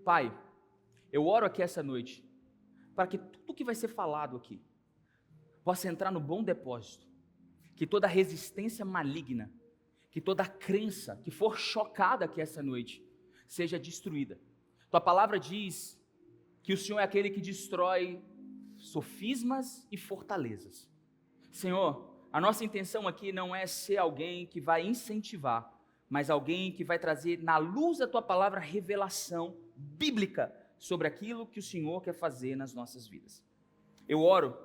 Pai, eu oro aqui essa noite, para que tudo que vai ser falado aqui, possa entrar no bom depósito, que toda resistência maligna, que toda crença que for chocada aqui essa noite, seja destruída. Tua palavra diz que o Senhor é aquele que destrói sofismas e fortalezas. Senhor, a nossa intenção aqui não é ser alguém que vai incentivar, mas alguém que vai trazer na luz da tua palavra revelação bíblica sobre aquilo que o Senhor quer fazer nas nossas vidas. Eu oro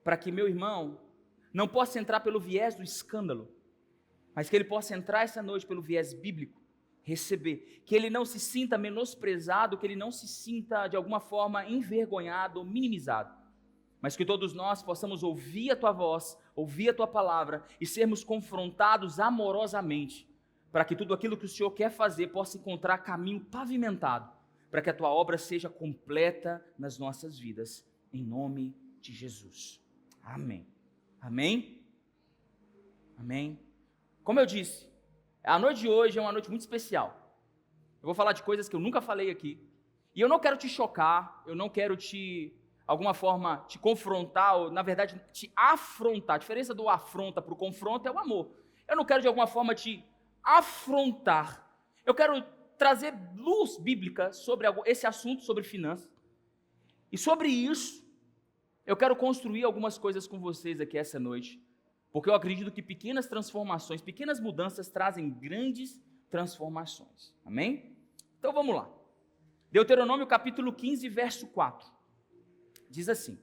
para que meu irmão não possa entrar pelo viés do escândalo, mas que ele possa entrar essa noite pelo viés bíblico, receber, que ele não se sinta menosprezado, que ele não se sinta de alguma forma envergonhado ou minimizado, mas que todos nós possamos ouvir a tua voz, ouvir a tua palavra e sermos confrontados amorosamente, para que tudo aquilo que o Senhor quer fazer possa encontrar caminho pavimentado, para que a tua obra seja completa nas nossas vidas, em nome de Jesus. Amém. Amém? Amém? Como eu disse, a noite de hoje é uma noite muito especial. Eu vou falar de coisas que eu nunca falei aqui. E eu não quero te chocar, eu não quero alguma forma, te confrontar, ou na verdade, te afrontar. A diferença do afronta para o confronto é o amor. Eu não quero de alguma forma te afrontar. Eu quero trazer luz bíblica sobre esse assunto, sobre finanças. E sobre isso, eu quero construir algumas coisas com vocês aqui essa noite, porque eu acredito que pequenas transformações, pequenas mudanças trazem grandes transformações. Amém? Então vamos lá. Deuteronômio capítulo 15, verso 4. Diz assim: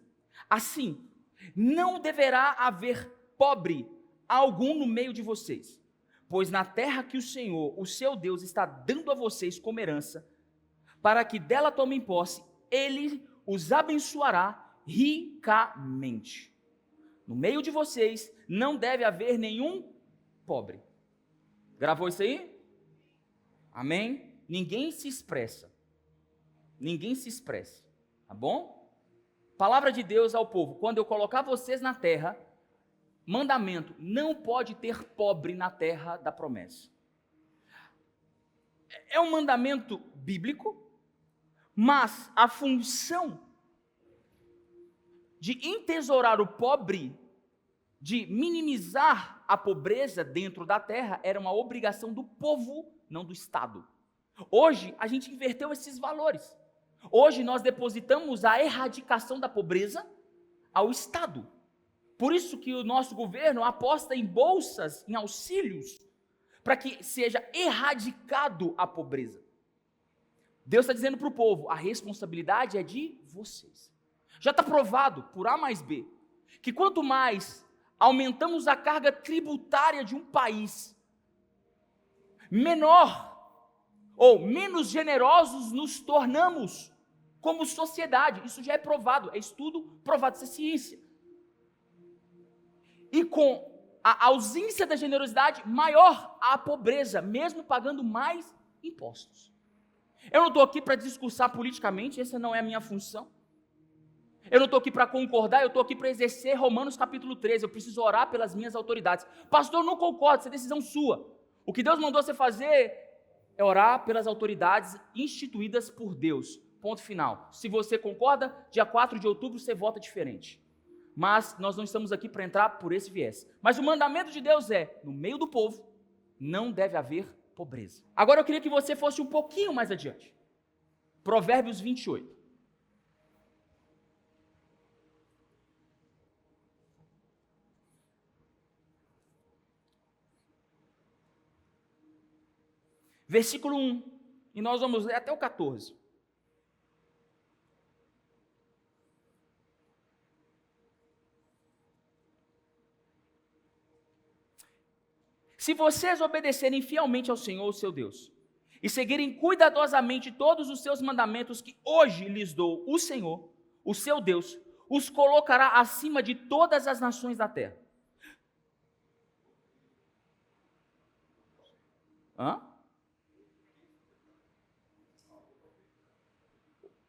assim, não deverá haver pobre algum no meio de vocês, pois na terra que o Senhor, o seu Deus, está dando a vocês como herança, para que dela tomem posse, Ele os abençoará ricamente. No meio de vocês não deve haver nenhum pobre. Gravou isso aí? Amém? Ninguém se expressa. Ninguém se expressa. Tá bom? Palavra de Deus ao povo: quando eu colocar vocês na terra, mandamento, não pode ter pobre na terra da promessa. É um mandamento bíblico, mas a função de entesourar o pobre, de minimizar a pobreza dentro da terra, era uma obrigação do povo, não do Estado. Hoje, a gente inverteu esses valores. Hoje, nós depositamos a erradicação da pobreza ao Estado. Por isso que o nosso governo aposta em bolsas, em auxílios, para que seja erradicado a pobreza. Deus está dizendo para o povo: a responsabilidade é de vocês. Já está provado por A mais B, que quanto mais aumentamos a carga tributária de um país, menor ou menos generosos nos tornamos como sociedade. Isso já é provado, é estudo provado, isso é ciência. E com a ausência da generosidade, maior a pobreza, mesmo pagando mais impostos. Eu não estou aqui para discursar politicamente, essa não é a minha função. Eu não estou aqui para concordar, eu estou aqui para exercer Romanos capítulo 13, eu preciso orar pelas minhas autoridades. Pastor, eu não concordo, isso é decisão sua. O que Deus mandou você fazer é orar pelas autoridades instituídas por Deus. Ponto final. Se você concorda, dia 4 de outubro você vota diferente. Mas nós não estamos aqui para entrar por esse viés. Mas o mandamento de Deus é: no meio do povo não deve haver pobreza. Agora eu queria que você fosse um pouquinho mais adiante. Provérbios 28. Versículo 1, e nós vamos ler até o 14. Se vocês obedecerem fielmente ao Senhor, o seu Deus, e seguirem cuidadosamente todos os seus mandamentos que hoje lhes dou, o Senhor, o seu Deus, os colocará acima de todas as nações da terra.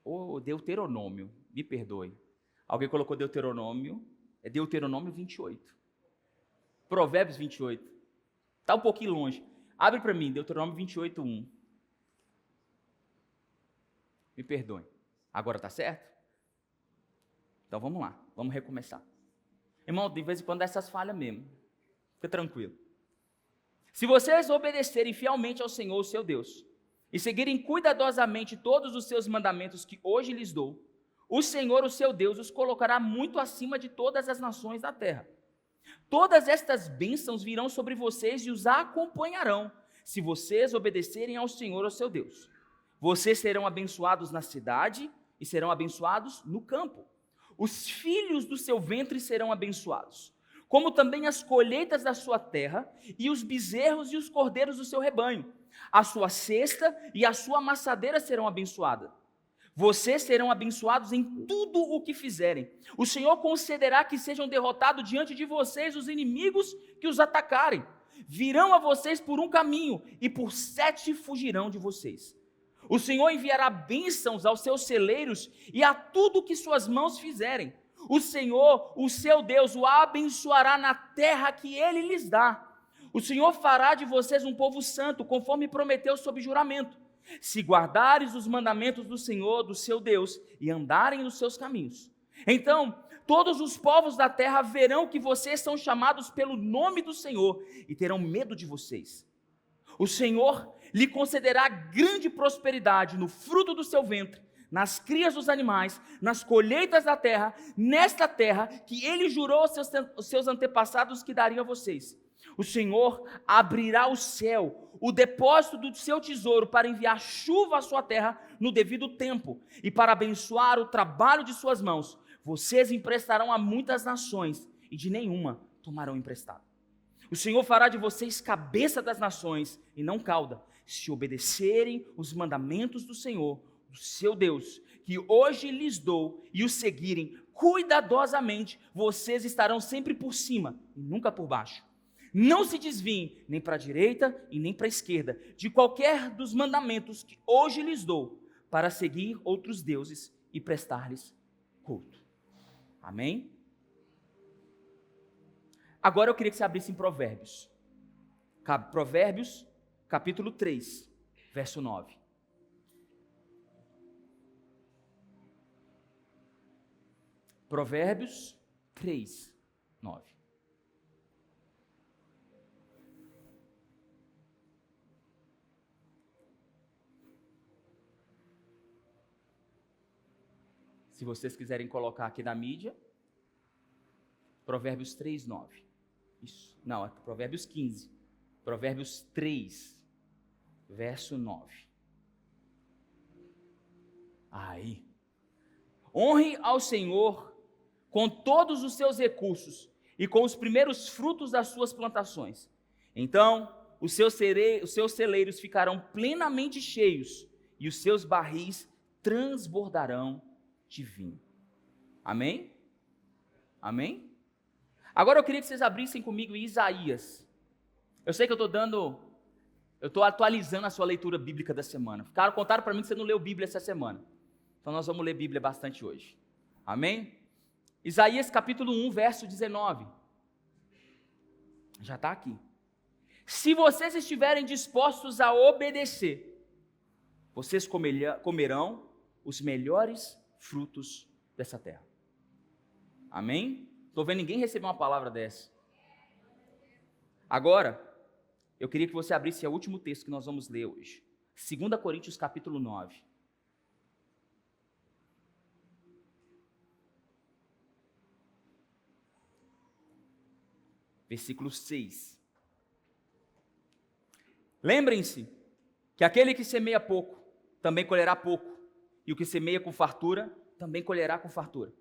O Deuteronômio, me perdoe. Alguém colocou Deuteronômio, é Deuteronômio 28. Provérbios 28. Está um pouquinho longe. Abre para mim, Deuteronômio 28, 1. Me perdoem. Agora está certo? Então vamos lá, vamos recomeçar. Irmão, de vez em quando dá essas falhas mesmo. Fica tranquilo. Se vocês obedecerem fielmente ao Senhor, seu Deus, e seguirem cuidadosamente todos os seus mandamentos que hoje lhes dou, o Senhor, o seu Deus, os colocará muito acima de todas as nações da terra. Todas estas bênçãos virão sobre vocês e os acompanharão, se vocês obedecerem ao Senhor, o seu Deus. Vocês serão abençoados na cidade e serão abençoados no campo. Os filhos do seu ventre serão abençoados, como também as colheitas da sua terra e os bezerros e os cordeiros do seu rebanho. A sua cesta e a sua amassadeira serão abençoadas. Vocês serão abençoados em tudo o que fizerem. O Senhor concederá que sejam derrotados diante de vocês os inimigos que os atacarem. Virão a vocês por um caminho e por 7 fugirão de vocês. O Senhor enviará bênçãos aos seus celeiros e a tudo que suas mãos fizerem. O Senhor, o seu Deus, o abençoará na terra que Ele lhes dá. O Senhor fará de vocês um povo santo, conforme prometeu sob juramento, se guardares os mandamentos do Senhor, do seu Deus, e andarem nos seus caminhos. Então, todos os povos da terra verão que vocês são chamados pelo nome do Senhor e terão medo de vocês. O Senhor lhe concederá grande prosperidade no fruto do seu ventre, nas crias dos animais, nas colheitas da terra, nesta terra que Ele jurou aos seus antepassados que daria a vocês. O Senhor abrirá o céu, o depósito do seu tesouro, para enviar chuva à sua terra no devido tempo e para abençoar o trabalho de suas mãos. Vocês emprestarão a muitas nações e de nenhuma tomarão emprestado. O Senhor fará de vocês cabeça das nações e não cauda, se obedecerem os mandamentos do Senhor, do seu Deus, que hoje lhes dou, e os seguirem cuidadosamente. Vocês estarão sempre por cima e nunca por baixo. Não se desviem nem para a direita e nem para a esquerda de qualquer dos mandamentos que hoje lhes dou, para seguir outros deuses e prestar-lhes culto. Amém? Agora eu queria que você abrisse em Provérbios. Provérbios, capítulo 3, verso 9. Provérbios 3, 9. Se vocês quiserem colocar aqui na mídia, Provérbios 3, 9. Isso, não, é Provérbios 15. Provérbios 3, verso 9. Aí. Honre ao Senhor com todos os seus recursos e com os primeiros frutos das suas plantações. Então, os seus celeiros ficarão plenamente cheios e os seus barris transbordarão de vinho. Amém? Amém? Agora eu queria que vocês abrissem comigo em Isaías. Eu sei que eu estou atualizando a sua leitura bíblica da semana. Contaram para mim que você não leu Bíblia essa semana. Então nós vamos ler Bíblia bastante hoje. Amém? Isaías capítulo 1, verso 19. Já está aqui. Se vocês estiverem dispostos a obedecer, vocês comerão os melhores frutos dessa terra. Amém? Estou vendo ninguém receber uma palavra dessa. Agora, eu queria que você abrisse o último texto que nós vamos ler hoje. 2 Coríntios capítulo 9. Versículo 6. Lembrem-se que aquele que semeia pouco, também colherá pouco. E o que semeia com fartura, também colherá com fartura.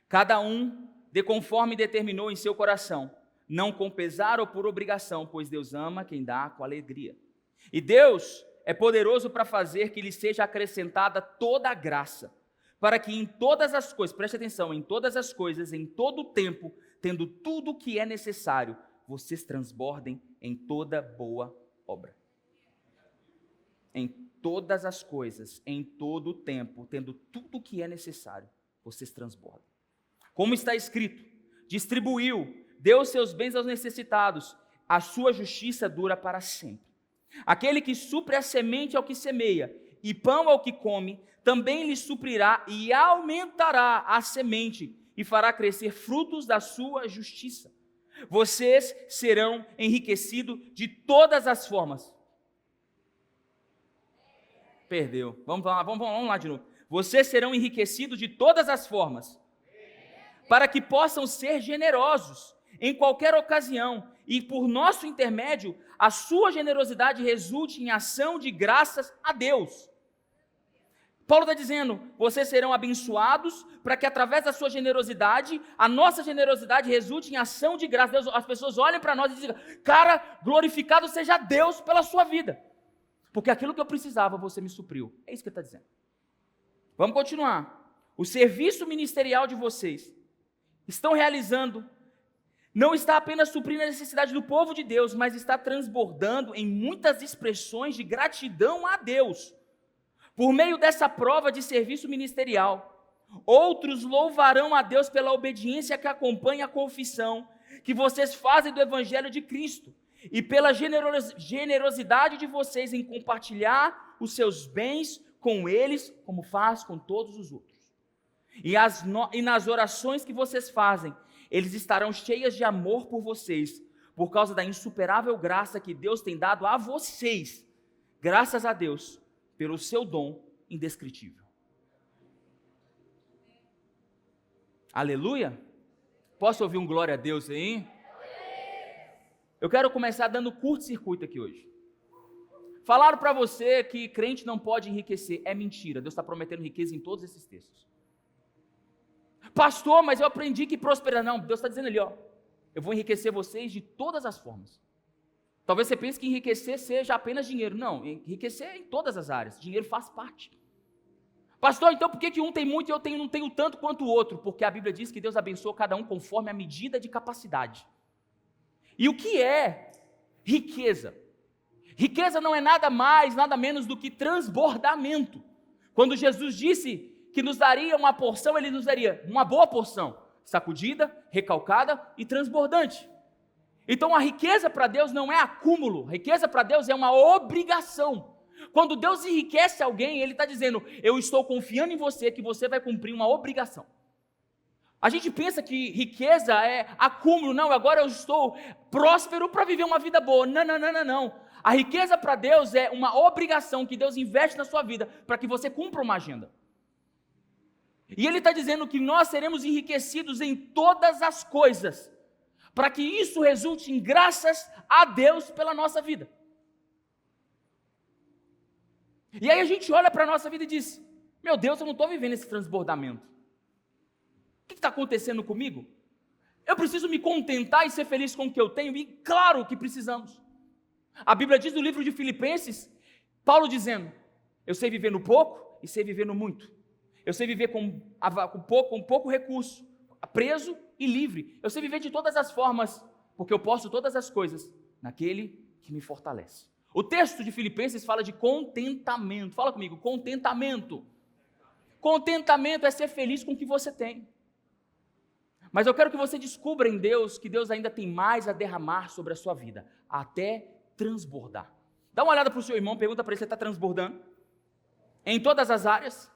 Cada um dê conforme determinou em seu coração, não com pesar ou por obrigação, pois Deus ama quem dá com alegria. E Deus é poderoso para fazer que lhe seja acrescentada toda a graça, para que em todas as coisas, preste atenção, em todas as coisas, em todo o tempo, tendo tudo o que é necessário, vocês transbordem em toda boa obra. Em todas as coisas, em todo o tempo, tendo tudo o que é necessário, vocês transbordam. Como está escrito, distribuiu, deu seus bens aos necessitados, a sua justiça dura para sempre. Aquele que supre a semente ao que semeia, e pão ao que come, também lhe suprirá e aumentará a semente e fará crescer frutos da sua justiça. Vocês serão enriquecidos de todas as formas. Perdeu. Vamos lá de novo. Vocês serão enriquecidos de todas as formas, para que possam ser generosos em qualquer ocasião, e por nosso intermédio, a sua generosidade resulte em ação de graças a Deus. Paulo está dizendo, vocês serão abençoados, para que através da sua generosidade, a nossa generosidade resulte em ação de graça. Deus, as pessoas olhem para nós e dizem, cara, glorificado seja Deus pela sua vida, porque aquilo que eu precisava, você me supriu. É isso que ele está dizendo. Vamos continuar. O serviço ministerial de vocês estão realizando, não está apenas suprindo a necessidade do povo de Deus, mas está transbordando em muitas expressões de gratidão a Deus. Por meio dessa prova de serviço ministerial, outros louvarão a Deus pela obediência que acompanha a confissão que vocês fazem do Evangelho de Cristo e pela generosidade de vocês em compartilhar os seus bens com eles, como faz com todos os outros. E nas orações que vocês fazem, eles estarão cheias de amor por vocês, por causa da insuperável graça que Deus tem dado a vocês, graças a Deus, pelo seu dom indescritível. Aleluia? Posso ouvir um glória a Deus aí? Eu quero começar dando curto-circuito aqui hoje. Falaram para você que crente não pode enriquecer. É mentira, Deus está prometendo riqueza em todos esses textos. Pastor, mas eu aprendi que prosperar. Não, Deus está dizendo ali, ó, eu vou enriquecer vocês de todas as formas. Talvez você pense que enriquecer seja apenas dinheiro. Não, enriquecer é em todas as áreas. Dinheiro faz parte. Pastor, então por que um tem muito e eu não tenho tanto quanto o outro? Porque a Bíblia diz que Deus abençoa cada um conforme a medida de capacidade. E o que é riqueza? Riqueza não é nada mais, nada menos do que transbordamento. Quando Jesus disse que nos daria uma porção, Ele nos daria uma boa porção, sacudida, recalcada e transbordante. Então a riqueza para Deus não é acúmulo, a riqueza para Deus é uma obrigação. Quando Deus enriquece alguém, Ele está dizendo, eu estou confiando em você, que você vai cumprir uma obrigação. A gente pensa que riqueza é acúmulo, não, agora eu estou próspero para viver uma vida boa. Não. A riqueza para Deus é uma obrigação que Deus investe na sua vida, para que você cumpra uma agenda. E Ele está dizendo que nós seremos enriquecidos em todas as coisas, para que isso resulte em graças a Deus pela nossa vida. E aí a gente olha para a nossa vida e diz, meu Deus, eu não estou vivendo esse transbordamento. O que está acontecendo comigo? Eu preciso me contentar e ser feliz com o que eu tenho, e claro que precisamos. A Bíblia diz no livro de Filipenses, Paulo dizendo, eu sei viver no pouco e sei viver no muito. Eu sei viver com pouco recurso, preso e livre. Eu sei viver de todas as formas, porque eu posso todas as coisas naquele que me fortalece. O texto de Filipenses fala de contentamento. Fala comigo, contentamento. Contentamento é ser feliz com o que você tem. Mas eu quero que você descubra em Deus que Deus ainda tem mais a derramar sobre a sua vida, até transbordar. Dá uma olhada para o seu irmão, pergunta para ele se ele está transbordando. Em todas as áreas?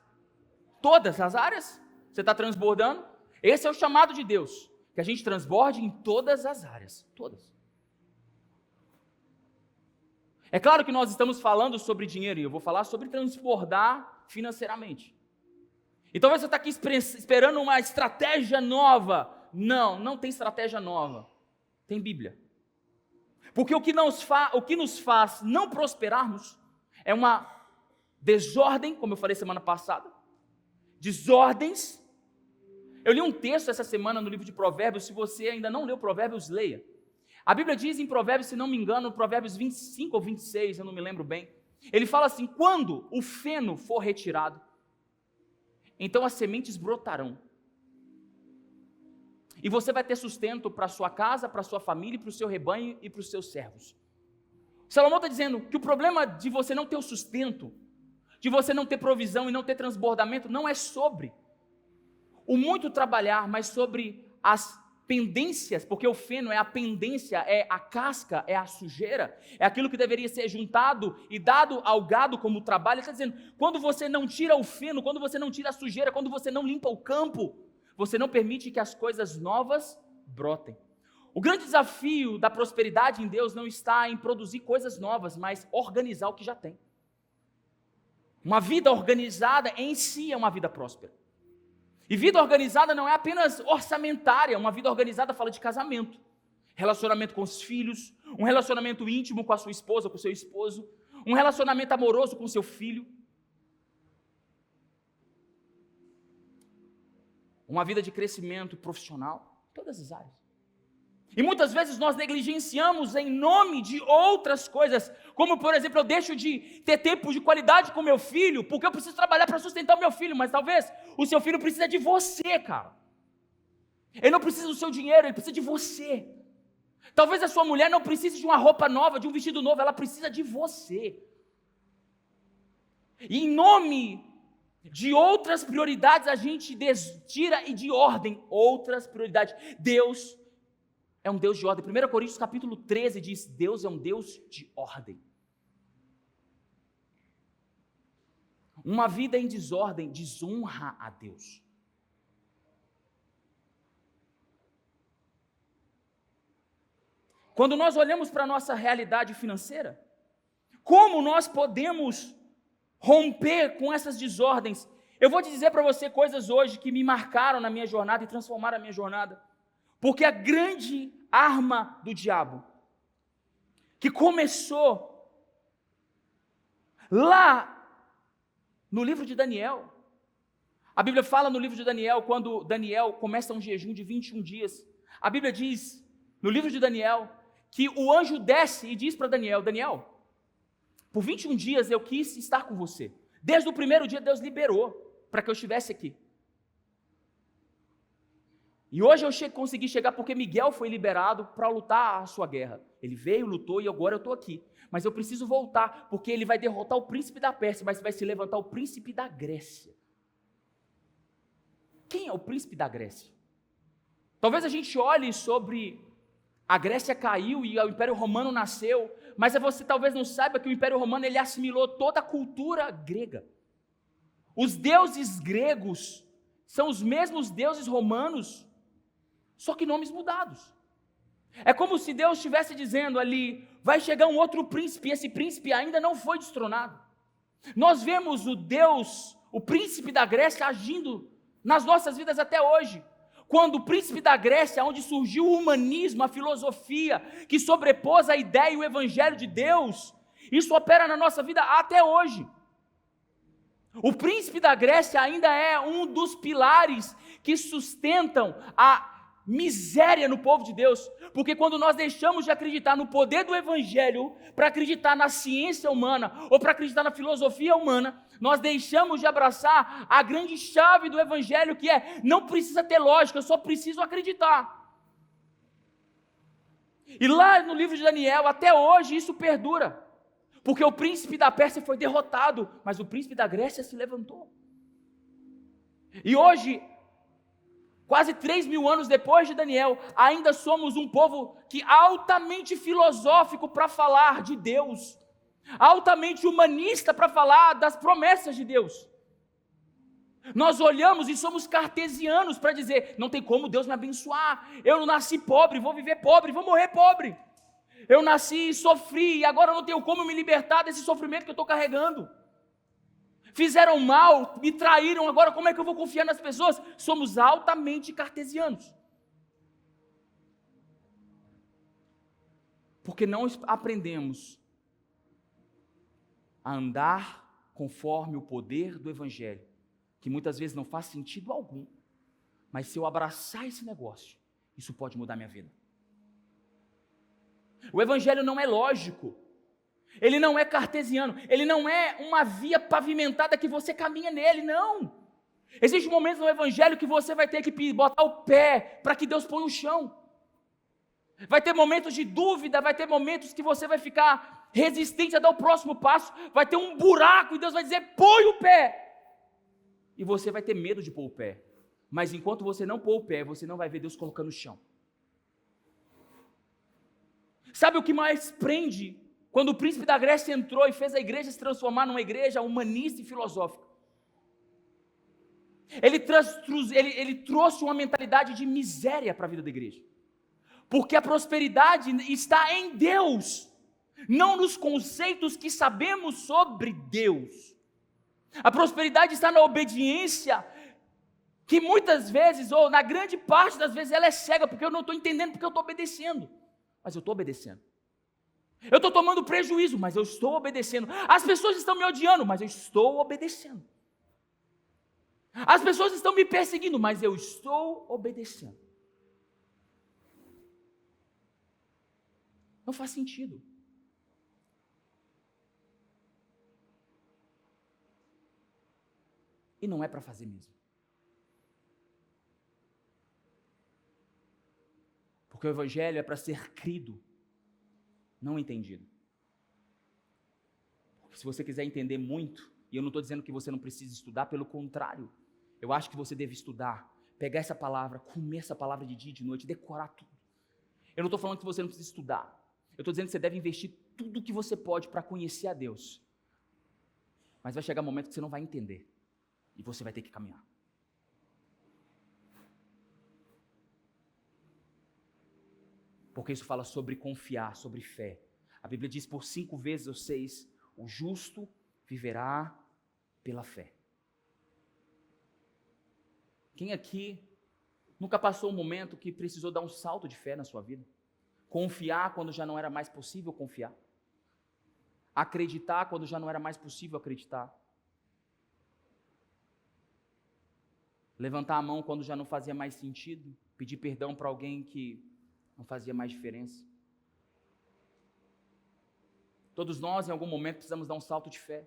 Todas as áreas? Você está transbordando? Esse é o chamado de Deus, que a gente transborde em todas as áreas, todas. É claro que nós estamos falando sobre dinheiro, e eu vou falar sobre transbordar financeiramente. Então você está aqui esperando uma estratégia nova. Não tem estratégia nova, tem Bíblia. Porque o que nos faz não prosperarmos é uma desordem, como eu falei semana passada, desordens. Eu li um texto essa semana no livro de Provérbios, se você ainda não leu Provérbios, leia. A Bíblia diz em Provérbios, se não me engano, Provérbios 25 ou 26, eu não me lembro bem, ele fala assim, quando o feno for retirado, então as sementes brotarão, e você vai ter sustento para a sua casa, para a sua família, para o seu rebanho e para os seus servos. Salomão está dizendo que o problema de você não ter o sustento, de você não ter provisão e não ter transbordamento, não é sobre o muito trabalhar, mas sobre as pendências, porque o feno é a pendência, é a casca, é a sujeira, é aquilo que deveria ser juntado e dado ao gado como trabalho. Ele está dizendo, quando você não tira o feno, quando você não tira a sujeira, quando você não limpa o campo, você não permite que as coisas novas brotem. O grande desafio da prosperidade em Deus não está em produzir coisas novas, mas organizar o que já tem. Uma vida organizada em si é uma vida próspera. E vida organizada não é apenas orçamentária, uma vida organizada fala de casamento, relacionamento com os filhos, um relacionamento íntimo com a sua esposa, com o seu esposo, um relacionamento amoroso com o seu filho. Uma vida de crescimento profissional, todas as áreas. E muitas vezes nós negligenciamos em nome de outras coisas, como por exemplo, eu deixo de ter tempo de qualidade com meu filho, porque eu preciso trabalhar para sustentar o meu filho, mas talvez o seu filho precisa de você, cara. Ele não precisa do seu dinheiro, ele precisa de você. Talvez a sua mulher não precise de uma roupa nova, de um vestido novo, ela precisa de você. E em nome de outras prioridades, a gente tira e de ordem outras prioridades. Deus é um Deus de ordem. 1 Coríntios capítulo 13 diz, Deus é um Deus de ordem. Uma vida em desordem desonra a Deus. Quando nós olhamos para a nossa realidade financeira, como nós podemos romper com essas desordens? Eu vou te dizer para você coisas hoje que me marcaram na minha jornada e transformaram a minha jornada. Porque a grande arma do diabo, que começou lá no livro de Daniel, a Bíblia fala no livro de Daniel, quando Daniel começa um jejum de 21 dias, a Bíblia diz, no livro de Daniel, que o anjo desce e diz para Daniel, Daniel, por 21 dias eu quis estar com você, desde o primeiro dia Deus liberou para que eu estivesse aqui. E hoje eu consegui chegar porque Miguel foi liberado para lutar a sua guerra. Ele veio, lutou e agora eu estou aqui. Mas eu preciso voltar, porque ele vai derrotar o príncipe da Pérsia, mas vai se levantar o príncipe da Grécia. Quem é o príncipe da Grécia? Talvez a gente olhe sobre a Grécia caiu e o Império Romano nasceu, mas você talvez não saiba que o Império Romano ele assimilou toda a cultura grega. Os deuses gregos são os mesmos deuses romanos, só que nomes mudados. É como se Deus estivesse dizendo ali, vai chegar um outro príncipe, e esse príncipe ainda não foi destronado. Nós vemos o Deus, o príncipe da Grécia agindo nas nossas vidas até hoje. Quando o príncipe da Grécia, onde surgiu o humanismo, a filosofia, que sobrepôs a ideia e o evangelho de Deus, isso opera na nossa vida até hoje. O príncipe da Grécia ainda é um dos pilares que sustentam a miséria no povo de Deus, porque quando nós deixamos de acreditar no poder do evangelho para acreditar na ciência humana ou para acreditar na filosofia humana, nós deixamos de abraçar a grande chave do evangelho, que é, não precisa ter lógica, eu só preciso acreditar. E lá no livro de Daniel, até hoje isso perdura, porque o príncipe da Pérsia foi derrotado, mas o príncipe da Grécia se levantou. E hoje, quase 3.000 anos depois de Daniel, ainda somos um povo que altamente filosófico para falar de Deus, altamente humanista para falar das promessas de Deus. Nós olhamos e somos cartesianos para dizer, não tem como Deus me abençoar, eu não nasci pobre, vou viver pobre, vou morrer pobre. Eu nasci e sofri, e agora não tenho como me libertar desse sofrimento que eu estou carregando. Fizeram mal, me traíram, agora como é que eu vou confiar nas pessoas? Somos altamente cartesianos. Porque não aprendemos a andar conforme o poder do evangelho, que muitas vezes não faz sentido algum, mas se eu abraçar esse negócio, isso pode mudar minha vida. O evangelho não é lógico, ele não é cartesiano, ele não é uma via pavimentada que você caminha nele, não. Existe momentos no evangelho que você vai ter que botar o pé para que Deus ponha o chão. Vai ter momentos de dúvida, vai ter momentos que você vai ficar resistente a dar o próximo passo, vai ter um buraco e Deus vai dizer, põe o pé. E você vai ter medo de pôr o pé, mas enquanto você não pôr o pé, você não vai ver Deus colocando o chão. Sabe o que mais prende? Quando o príncipe da Grécia entrou e fez a igreja se transformar numa igreja humanista e filosófica. Ele trouxe uma mentalidade de miséria para a vida da igreja. Porque a prosperidade está em Deus, não nos conceitos que sabemos sobre Deus. A prosperidade está na obediência, que muitas vezes, ou na grande parte das vezes, ela é cega, porque eu não estou entendendo, porque eu estou obedecendo. Mas eu estou obedecendo. Eu estou tomando prejuízo, mas eu estou obedecendo. As pessoas estão me odiando, mas eu estou obedecendo. As pessoas estão me perseguindo, mas eu estou obedecendo. Não faz sentido. E não é para fazer mesmo. Porque o evangelho é para ser crido, não entendido. Porque se você quiser entender muito, e eu não estou dizendo que você não precisa estudar, pelo contrário, eu acho que você deve estudar, pegar essa palavra, comer essa palavra de dia e de noite, decorar tudo. Eu não estou falando que você não precisa estudar, eu estou dizendo que você deve investir tudo o que você pode para conhecer a Deus. Mas vai chegar um momento que você não vai entender, e você vai ter que caminhar. Porque isso fala sobre confiar, sobre fé. A Bíblia diz por 5 vezes ou 6, o justo viverá pela fé. Quem aqui nunca passou um momento que precisou dar um salto de fé na sua vida? Confiar quando já não era mais possível confiar. Acreditar quando já não era mais possível acreditar. Levantar a mão quando já não fazia mais sentido. Pedir perdão para alguém que não fazia mais diferença. Todos nós, em algum momento, precisamos dar um salto de fé.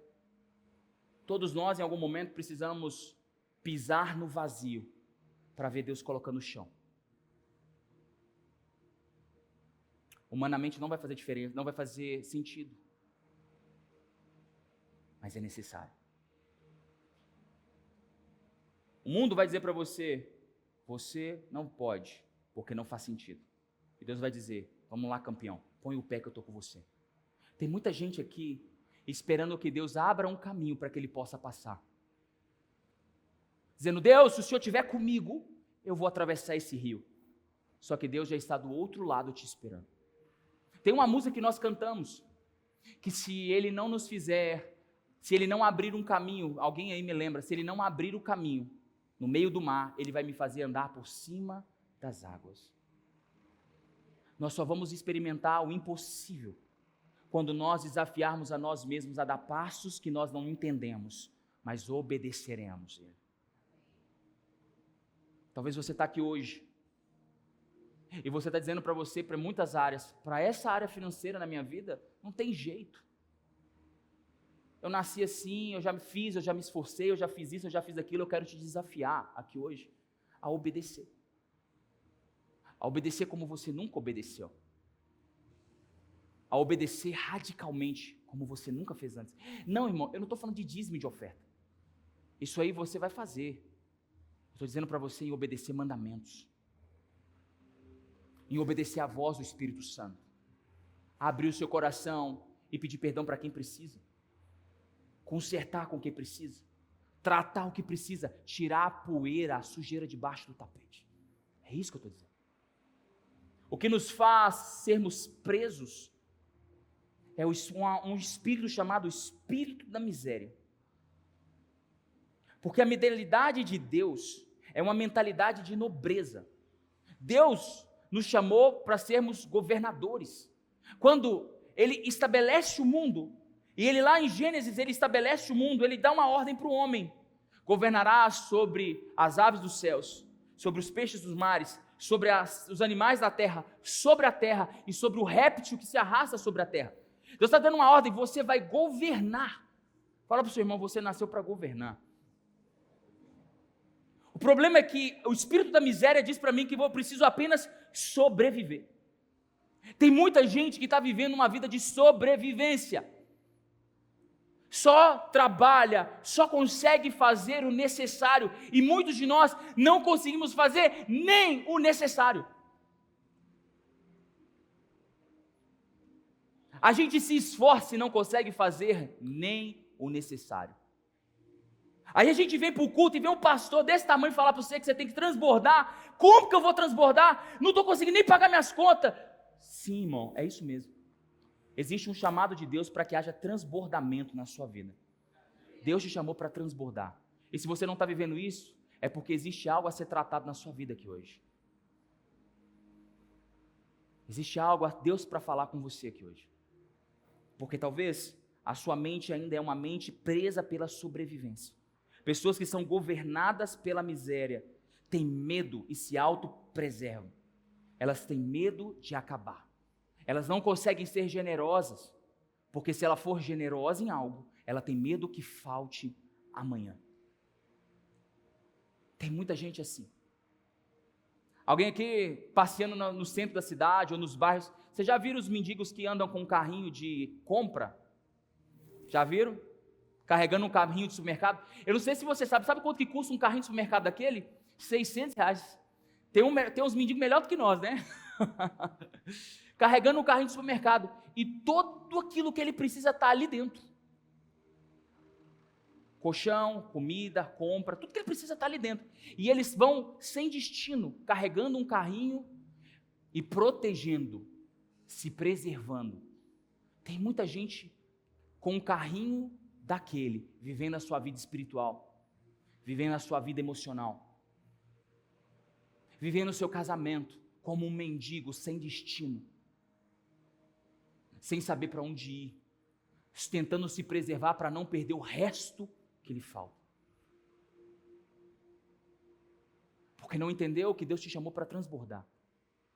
Todos nós, em algum momento, precisamos pisar no vazio para ver Deus colocando no chão. Humanamente não vai fazer diferença, não vai fazer sentido. Mas é necessário. O mundo vai dizer para você, você não pode, porque não faz sentido. E Deus vai dizer, vamos lá, campeão, põe o pé que eu estou com você. Tem muita gente aqui esperando que Deus abra um caminho para que ele possa passar. Dizendo, Deus, se o Senhor estiver comigo, eu vou atravessar esse rio. Só que Deus já está do outro lado te esperando. Tem uma música que nós cantamos, que se ele não nos fizer, se ele não abrir um caminho, alguém aí me lembra, se ele não abrir o caminho no meio do mar, ele vai me fazer andar por cima das águas. Nós só vamos experimentar o impossível quando nós desafiarmos a nós mesmos a dar passos que nós não entendemos, mas obedeceremos. Talvez você está aqui hoje e você está dizendo para você, para muitas áreas, para essa área financeira na minha vida, não tem jeito. Eu nasci assim, eu já me fiz, eu já me esforcei, eu já fiz isso, eu já fiz aquilo, eu quero te desafiar aqui hoje a obedecer. A obedecer como você nunca obedeceu. A obedecer radicalmente, como você nunca fez antes. Não, irmão, eu não estou falando de dízimo e de oferta. Isso aí você vai fazer. Estou dizendo para você em obedecer mandamentos. Em obedecer a voz do Espírito Santo. Abrir o seu coração e pedir perdão para quem precisa. Consertar com quem precisa. Tratar o que precisa. Tirar a poeira, a sujeira debaixo do tapete. É isso que eu estou dizendo. O que nos faz sermos presos é um espírito chamado espírito da miséria. Porque a mentalidade de Deus é uma mentalidade de nobreza. Deus nos chamou para sermos governadores. Quando Ele estabelece o mundo, e Ele lá em Gênesis, Ele estabelece o mundo, Ele dá uma ordem para o homem. Governará sobre as aves dos céus, sobre os peixes dos mares, sobre os animais da terra, sobre a terra e sobre o réptil que se arrasta sobre a terra. Deus está dando uma ordem, você vai governar. Fala para o seu irmão, você nasceu para governar. O problema é que o espírito da miséria diz para mim que eu preciso apenas sobreviver. Tem muita gente que está vivendo uma vida de sobrevivência. Só trabalha, só consegue fazer o necessário. E muitos de nós não conseguimos fazer nem o necessário. A gente se esforça e não consegue fazer nem o necessário. Aí a gente vem para o culto e vê um pastor desse tamanho falar para você que você tem que transbordar. Como que eu vou transbordar? Não estou conseguindo nem pagar minhas contas. Sim, irmão, é isso mesmo. Existe um chamado de Deus para que haja transbordamento na sua vida. Deus te chamou para transbordar. E se você não está vivendo isso, é porque existe algo a ser tratado na sua vida aqui hoje. Existe algo a Deus para falar com você aqui hoje. Porque talvez a sua mente ainda é uma mente presa pela sobrevivência. Pessoas que são governadas pela miséria têm medo e se autopreservam. Elas têm medo de acabar. Elas não conseguem ser generosas, porque se ela for generosa em algo, ela tem medo que falte amanhã. Tem muita gente assim. Alguém aqui passeando no centro da cidade ou nos bairros, vocês já viram os mendigos que andam com um carrinho de compra? Já viram? Carregando um carrinho de supermercado. Eu não sei se você sabe quanto que custa um carrinho de supermercado daquele? R$600. Tem uns mendigos melhor do que nós, né? Carregando um carrinho de supermercado. E tudo aquilo que ele precisa está ali dentro. Colchão, comida, compra, tudo que ele precisa está ali dentro. E eles vão sem destino, carregando um carrinho e protegendo, se preservando. Tem muita gente com um carrinho daquele, vivendo a sua vida espiritual, vivendo a sua vida emocional, vivendo o seu casamento como um mendigo sem destino, sem saber para onde ir, tentando se preservar para não perder o resto que lhe falta. Porque não entendeu que Deus te chamou para transbordar,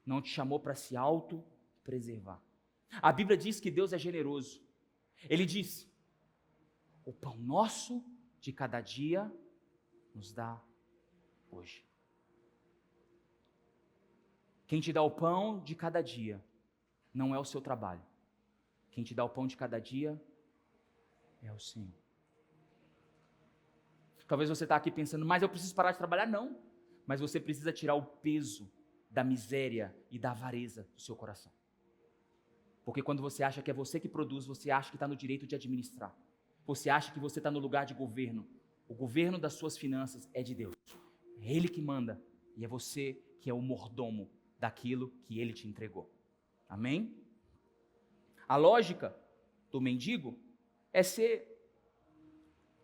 não te chamou para se auto-preservar. A Bíblia diz que Deus é generoso. Ele diz: o pão nosso de cada dia nos dá hoje. Quem te dá o pão de cada dia não é o seu trabalho. Quem te dá o pão de cada dia é o Senhor. Talvez você está aqui pensando, mas eu preciso parar de trabalhar. Não, mas você precisa tirar o peso da miséria e da avareza do seu coração. Porque quando você acha que é você que produz, você acha que está no direito de administrar. Você acha que você está no lugar de governo. O governo das suas finanças é de Deus. É Ele que manda e é você que é o mordomo daquilo que Ele te entregou. Amém? A lógica do mendigo é ser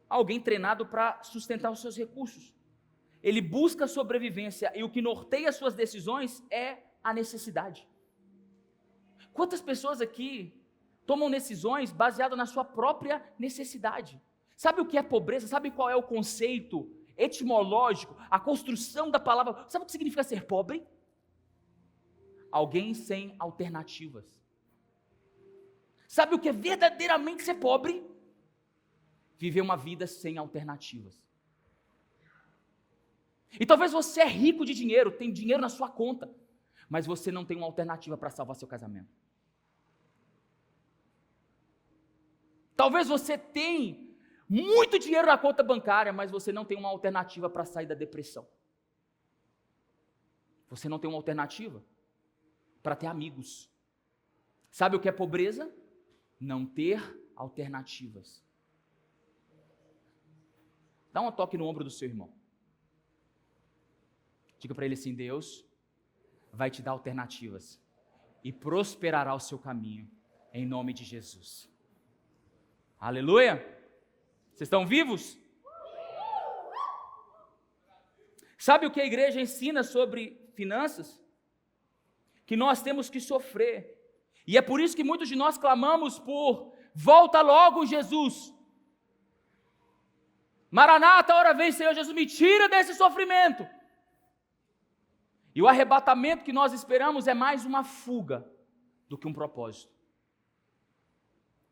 alguém treinado para sustentar os seus recursos. Ele busca sobrevivência e o que norteia as suas decisões é a necessidade. Quantas pessoas aqui tomam decisões baseadas na sua própria necessidade? Sabe o que é pobreza? Sabe qual é o conceito etimológico, a construção da palavra? Sabe o que significa ser pobre? Alguém sem alternativas. Sabe o que é verdadeiramente ser pobre? Viver uma vida sem alternativas. E talvez você é rico de dinheiro, tem dinheiro na sua conta, mas você não tem uma alternativa para salvar seu casamento. Talvez você tenha muito dinheiro na conta bancária, mas você não tem uma alternativa para sair da depressão. Você não tem uma alternativa para ter amigos. Sabe o que é pobreza? Não ter alternativas. Dá um toque no ombro do seu irmão. Diga para ele assim: Deus vai te dar alternativas e prosperará o seu caminho, em nome de Jesus. Aleluia! Vocês estão vivos? Sabe o que a igreja ensina sobre finanças? Que nós temos que sofrer. E é por isso que muitos de nós clamamos por volta logo, Jesus. Maranata, hora vem, Senhor Jesus, me tira desse sofrimento. E o arrebatamento que nós esperamos é mais uma fuga do que um propósito.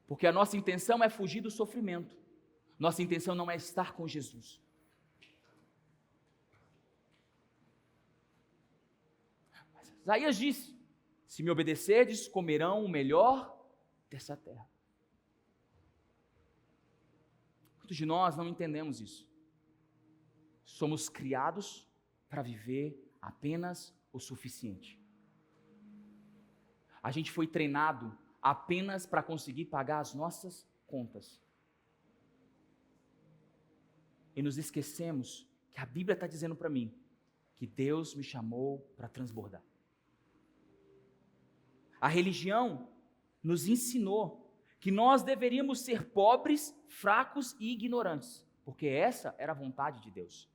Porque a nossa intenção é fugir do sofrimento. Nossa intenção não é estar com Jesus. Isaías disse: se me obedecerdes, comerão o melhor dessa terra. Muitos de nós não entendemos isso. Somos criados para viver apenas o suficiente. A gente foi treinado apenas para conseguir pagar as nossas contas. E nos esquecemos que a Bíblia está dizendo para mim que Deus me chamou para transbordar. A religião nos ensinou que nós deveríamos ser pobres, fracos e ignorantes, porque essa era a vontade de Deus.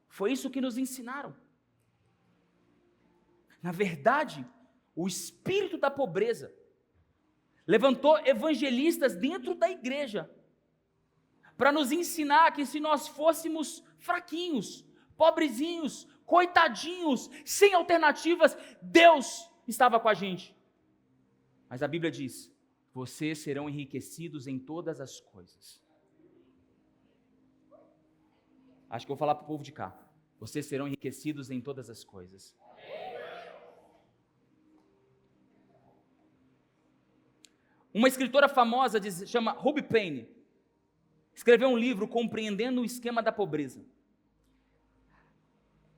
Foi isso que nos ensinaram. Na verdade, o espírito da pobreza levantou evangelistas dentro da igreja para nos ensinar que se nós fôssemos fraquinhos, pobrezinhos, coitadinhos, sem alternativas, Deus estava com a gente. Mas a Bíblia diz: vocês serão enriquecidos em todas as coisas. Acho que eu vou falar para o povo de cá. Vocês serão enriquecidos em todas as coisas. Uma escritora famosa chama Ruby Payne, escreveu um livro compreendendo o esquema da pobreza.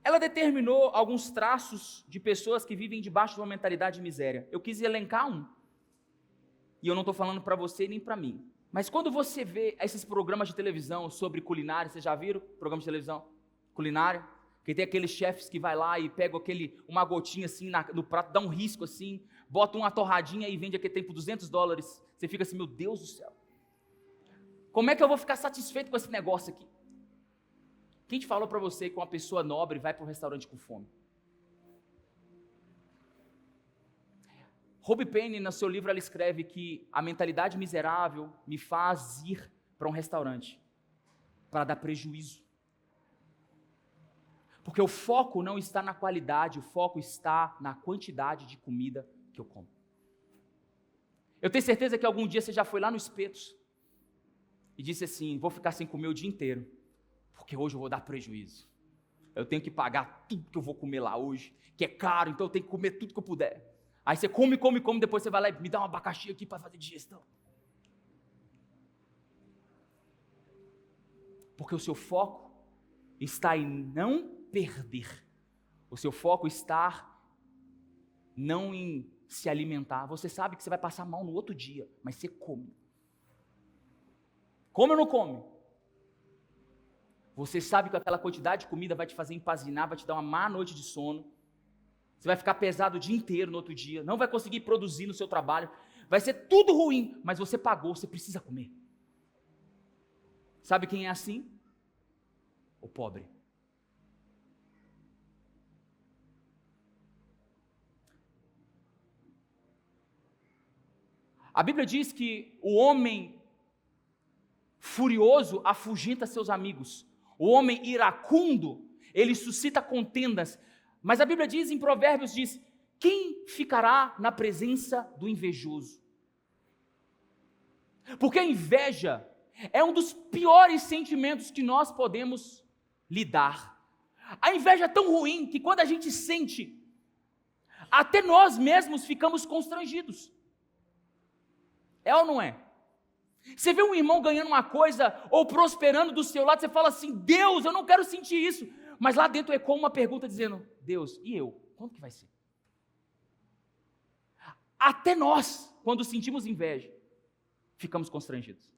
Ela determinou alguns traços de pessoas que vivem debaixo de uma mentalidade de miséria. Eu quis elencar um. E eu não estou falando para você nem para mim. Mas quando você vê esses programas de televisão sobre culinária, vocês já viram programas de televisão? Culinária? Que tem aqueles chefes que vai lá e pega uma gotinha assim no prato, dá um risco assim, bota uma torradinha e vende aquele tempo $200. Você fica assim, meu Deus do céu. Como é que eu vou ficar satisfeito com esse negócio aqui? Quem te falou para você que uma pessoa nobre vai para um restaurante com fome? Ruby Payne, no seu livro, ela escreve que a mentalidade miserável me faz ir para um restaurante para dar prejuízo. Porque o foco não está na qualidade, o foco está na quantidade de comida que eu como. Eu tenho certeza que algum dia você já foi lá no Espetos e disse assim: vou ficar sem comer o dia inteiro, porque hoje eu vou dar prejuízo. Eu tenho que pagar tudo que eu vou comer lá hoje, que é caro, então eu tenho que comer tudo que eu puder. Aí você come, depois você vai lá e me dá um abacaxi aqui para fazer digestão. Porque o seu foco está em não perder. O seu foco está não em se alimentar. Você sabe que você vai passar mal no outro dia, mas você come. Come ou não come? Você sabe que aquela quantidade de comida vai te fazer empazinar, vai te dar uma má noite de sono. Você vai ficar pesado o dia inteiro no outro dia, não vai conseguir produzir no seu trabalho, vai ser tudo ruim, mas você pagou, você precisa comer. Sabe quem é assim? O pobre. A Bíblia diz que o homem furioso afugenta seus amigos. O homem iracundo, ele suscita contendas. Mas a Bíblia diz em Provérbios, diz: quem ficará na presença do invejoso? Porque a inveja é um dos piores sentimentos que nós podemos lidar. A inveja é tão ruim que quando a gente sente, até nós mesmos ficamos constrangidos. É ou não é? Você vê um irmão ganhando uma coisa ou prosperando do seu lado, você fala assim: Deus, eu não quero sentir isso. Mas lá dentro ecoa uma pergunta dizendo: Deus, e eu? Quando que vai ser? Até nós, quando sentimos inveja, ficamos constrangidos.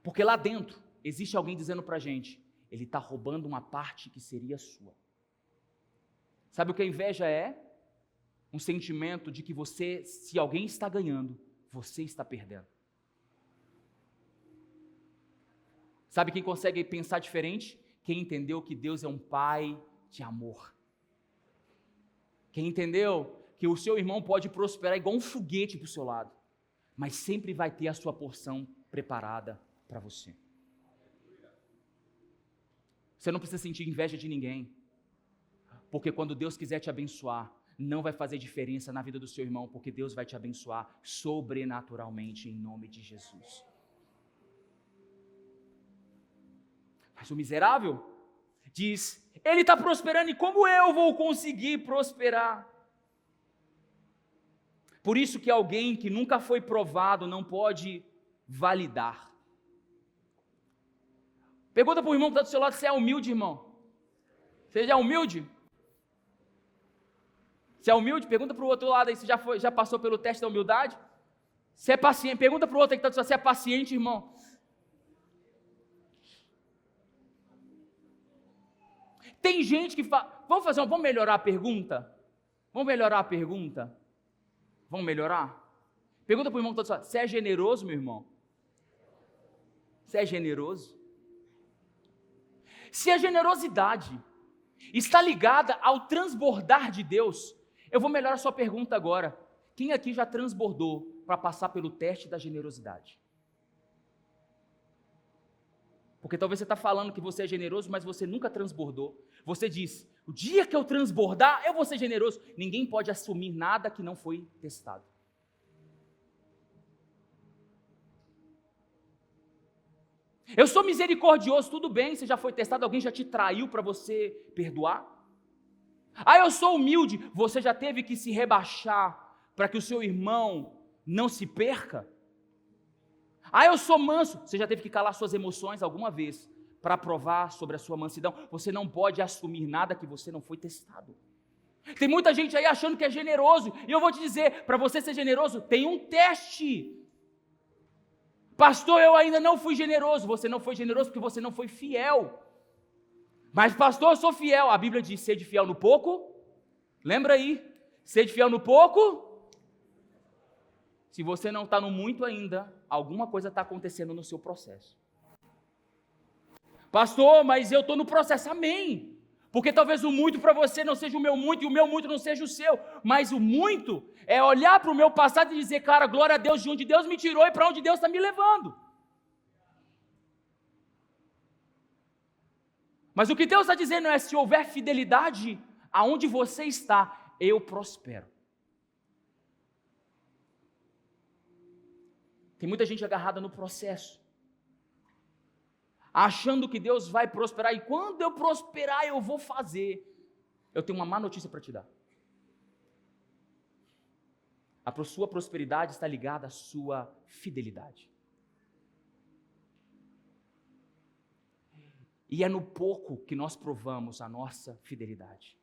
Porque lá dentro existe alguém dizendo pra gente: ele está roubando uma parte que seria sua. Sabe o que a inveja é? Um sentimento de que você, se alguém está ganhando, você está perdendo. Sabe quem consegue pensar diferente? Quem entendeu que Deus é um pai de amor. Quem entendeu que o seu irmão pode prosperar igual um foguete para o seu lado, mas sempre vai ter a sua porção preparada para você. Você não precisa sentir inveja de ninguém, porque quando Deus quiser te abençoar, não vai fazer diferença na vida do seu irmão, porque Deus vai te abençoar sobrenaturalmente em nome de Jesus. Mas o miserável diz: ele está prosperando e como eu vou conseguir prosperar? Por isso que alguém que nunca foi provado não pode validar. Pergunta para o irmão que está do seu lado: você é humilde, irmão? Você é humilde? Você é humilde? Pergunta para o outro lado aí, você já passou pelo teste da humildade? Você é paciente? Pergunta para o outro aí que está dizendo, você é paciente, irmão? Tem gente que fala, vamos melhorar a pergunta? Vamos melhorar a pergunta? Vamos melhorar? Pergunta para o irmão que está dizendo, você é generoso, meu irmão? Você é generoso? Se a generosidade está ligada ao transbordar de Deus, eu vou melhorar a sua pergunta agora. Quem aqui já transbordou para passar pelo teste da generosidade? Porque talvez você está falando que você é generoso, mas você nunca transbordou. Você diz, o dia que eu transbordar, eu vou ser generoso. Ninguém pode assumir nada que não foi testado. Eu sou misericordioso, tudo bem, você já foi testado, alguém já te traiu para você perdoar? Ah, eu sou humilde, você já teve que se rebaixar para que o seu irmão não se perca? Ah, eu sou manso, você já teve que calar suas emoções alguma vez para provar sobre a sua mansidão? Você não pode assumir nada que você não foi testado. Tem muita gente aí achando que é generoso, e eu vou te dizer, para você ser generoso, tem um teste. Pastor, eu ainda não fui generoso. Você não foi generoso porque você não foi fiel. Mas pastor, eu sou fiel. A Bíblia diz, sede fiel no pouco. Lembra aí, sede fiel no pouco. Se você não está no muito ainda, alguma coisa está acontecendo no seu processo. Pastor, mas eu estou no processo, amém. Porque talvez o muito para você não seja o meu muito, e o meu muito não seja o seu. Mas o muito é olhar para o meu passado e dizer, cara, glória a Deus, de onde Deus me tirou e para onde Deus está me levando. Mas o que Deus está dizendo é, se houver fidelidade, aonde você está, eu prospero. Tem muita gente agarrada no processo, achando que Deus vai prosperar, e quando eu prosperar eu vou fazer. Eu tenho uma má notícia para te dar. A sua prosperidade está ligada à sua fidelidade. E é no pouco que nós provamos a nossa fidelidade.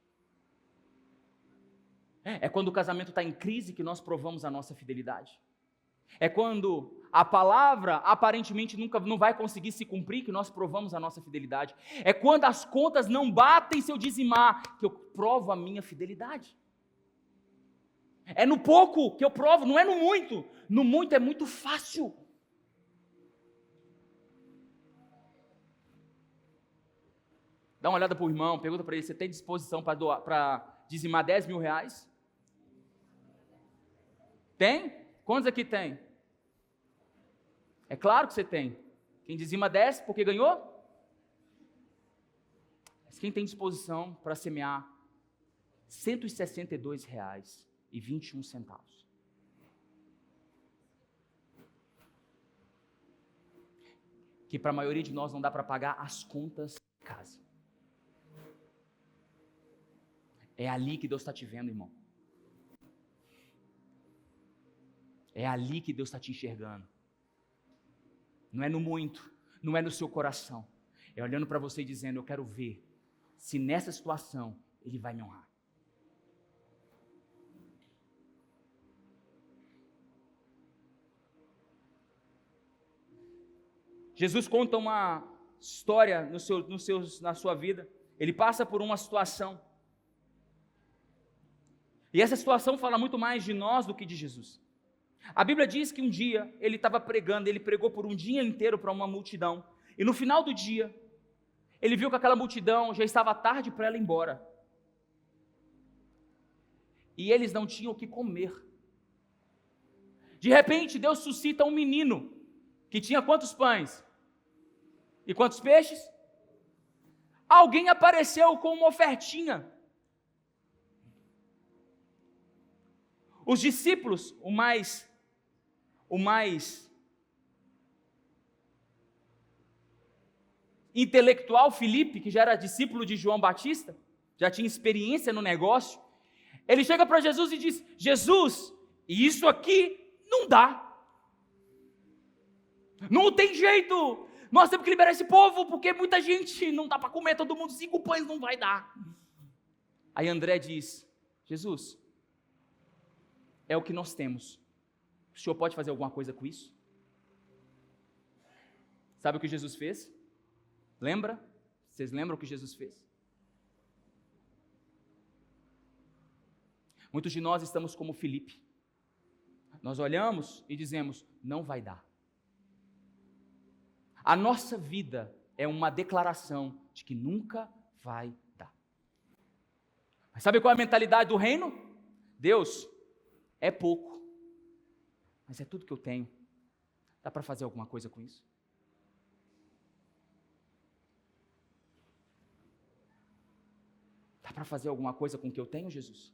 É quando o casamento está em crise que nós provamos a nossa fidelidade. É quando a palavra aparentemente nunca não vai conseguir se cumprir que nós provamos a nossa fidelidade. É quando as contas não batem se eu dizimar que eu provo a minha fidelidade. É no pouco que eu provo, não é no muito. No muito é muito fácil. Dá uma olhada para o irmão, pergunta para ele, você tem disposição para dizimar 10 mil reais? Tem? Quantos aqui tem? É claro que você tem. Quem dizima 10 porque ganhou? Mas quem tem disposição para semear R$ 162,21? Que para a maioria de nós não dá para pagar as contas de casa. É ali que Deus está te vendo, irmão. É ali que Deus está te enxergando. Não é no muito, não é no seu coração. É olhando para você e dizendo, eu quero ver se nessa situação Ele vai me honrar. Jesus conta uma história na sua vida. Ele passa por uma situação. E essa situação fala muito mais de nós do que de Jesus. A Bíblia diz que um dia ele estava pregando, ele pregou por um dia inteiro para uma multidão. E no final do dia, ele viu que aquela multidão já estava tarde para ela ir embora. E eles não tinham o que comer. De repente, Deus suscita um menino que tinha quantos pães? E quantos peixes? Alguém apareceu com uma ofertinha. Os discípulos, o mais intelectual, Filipe, que já era discípulo de João Batista, já tinha experiência no negócio, ele chega para Jesus e diz, Jesus, isso aqui não dá. Não tem jeito. Nós temos que liberar esse povo, porque muita gente não dá para comer, todo mundo 5 pães não vai dar. Aí André diz, Jesus, é o que nós temos. O Senhor pode fazer alguma coisa com isso? Sabe o que Jesus fez? Lembra? Vocês lembram o que Jesus fez? Muitos de nós estamos como Filipe. Nós olhamos e dizemos, não vai dar. A nossa vida é uma declaração de que nunca vai dar. Mas sabe qual é a mentalidade do reino? Deus, é pouco, mas é tudo que eu tenho. Dá para fazer alguma coisa com isso? Dá para fazer alguma coisa com o que eu tenho, Jesus?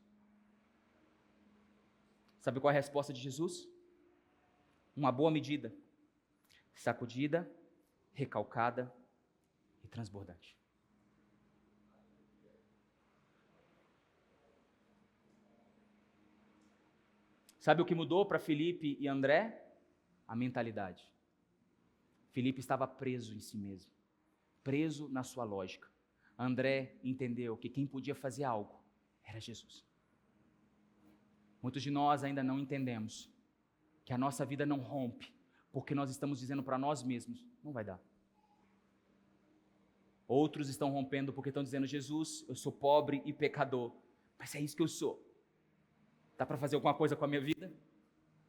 Sabe qual é a resposta de Jesus? Uma boa medida, sacudida, recalcada e transbordante. Sabe o que mudou para Filipe e André? A mentalidade. Filipe estava preso em si mesmo, preso na sua lógica. André entendeu que quem podia fazer algo era Jesus. Muitos de nós ainda não entendemos que a nossa vida não rompe, porque nós estamos dizendo para nós mesmos, não vai dar. Outros estão rompendo porque estão dizendo, Jesus, eu sou pobre e pecador, mas é isso que eu sou. Dá para fazer alguma coisa com a minha vida?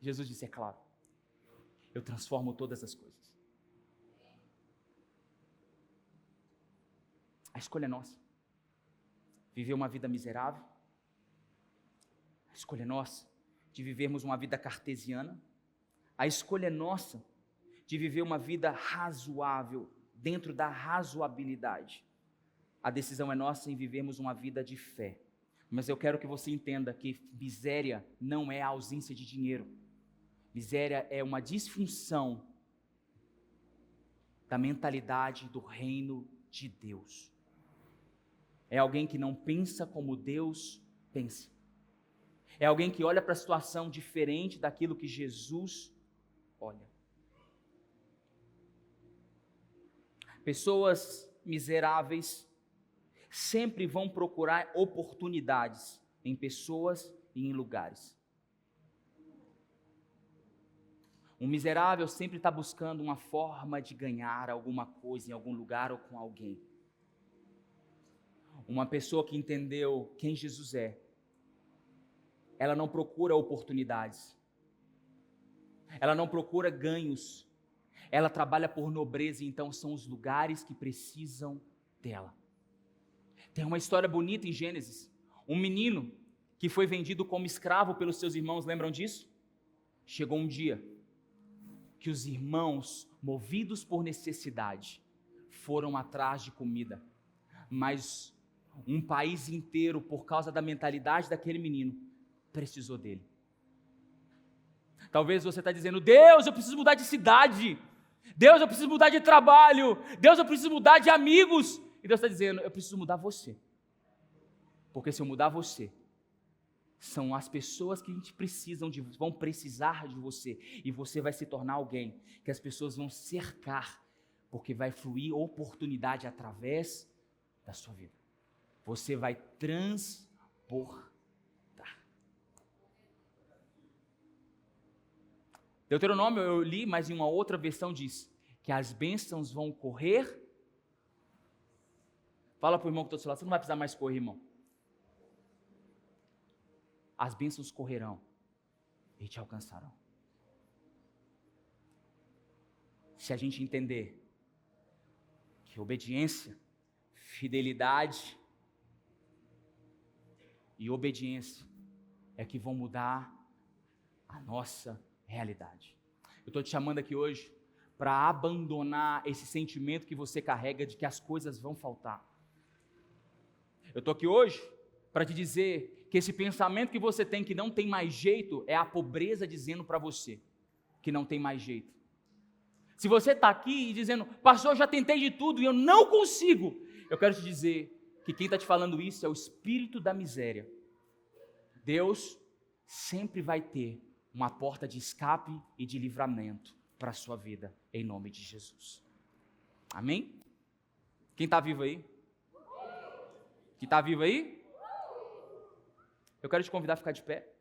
Jesus disse, é claro, eu transformo todas as coisas. A escolha é nossa. Viver uma vida miserável. A escolha é nossa de vivermos uma vida cartesiana. A escolha é nossa de viver uma vida razoável, dentro da razoabilidade. A decisão é nossa em vivermos uma vida de fé. Mas eu quero que você entenda que miséria não é a ausência de dinheiro. Miséria é uma disfunção da mentalidade do reino de Deus. É alguém que não pensa como Deus pensa. É alguém que olha para a situação diferente daquilo que Jesus olha. Pessoas miseráveis sempre vão procurar oportunidades em pessoas e em lugares. Um miserável sempre está buscando uma forma de ganhar alguma coisa em algum lugar ou com alguém. Uma pessoa que entendeu quem Jesus é, ela não procura oportunidades, ela não procura ganhos, ela trabalha por nobreza, então são os lugares que precisam dela. Tem uma história bonita em Gênesis, um menino que foi vendido como escravo pelos seus irmãos, lembram disso? Chegou um dia que os irmãos, movidos por necessidade, foram atrás de comida, mas um país inteiro, por causa da mentalidade daquele menino, precisou dele. Talvez você está dizendo, Deus, eu preciso mudar de cidade, Deus, eu preciso mudar de trabalho, Deus, eu preciso mudar de amigos, e Deus está dizendo, eu preciso mudar você, porque se eu mudar você, são as pessoas que vão precisar de você, e você vai se tornar alguém que as pessoas vão cercar, porque vai fluir oportunidade através da sua vida. Você vai transportar. Deuteronômio eu li, mas em uma outra versão diz que as bênçãos vão correr. Fala para o irmão que está do seu lado, você não vai precisar mais correr, irmão. As bênçãos correrão e te alcançarão. Se a gente entender que obediência, fidelidade e obediência é que vão mudar a nossa realidade. Eu estou te chamando aqui hoje para abandonar esse sentimento que você carrega de que as coisas vão faltar. Eu estou aqui hoje para te dizer que esse pensamento que você tem que não tem mais jeito é a pobreza dizendo para você que não tem mais jeito. Se você está aqui e dizendo, pastor, eu já tentei de tudo e eu não consigo, eu quero te dizer que quem está te falando isso é o espírito da miséria. Deus sempre vai ter uma porta de escape e de livramento para a sua vida, em nome de Jesus. Amém? Quem está vivo aí? Quem está vivo aí? Eu quero te convidar a ficar de pé.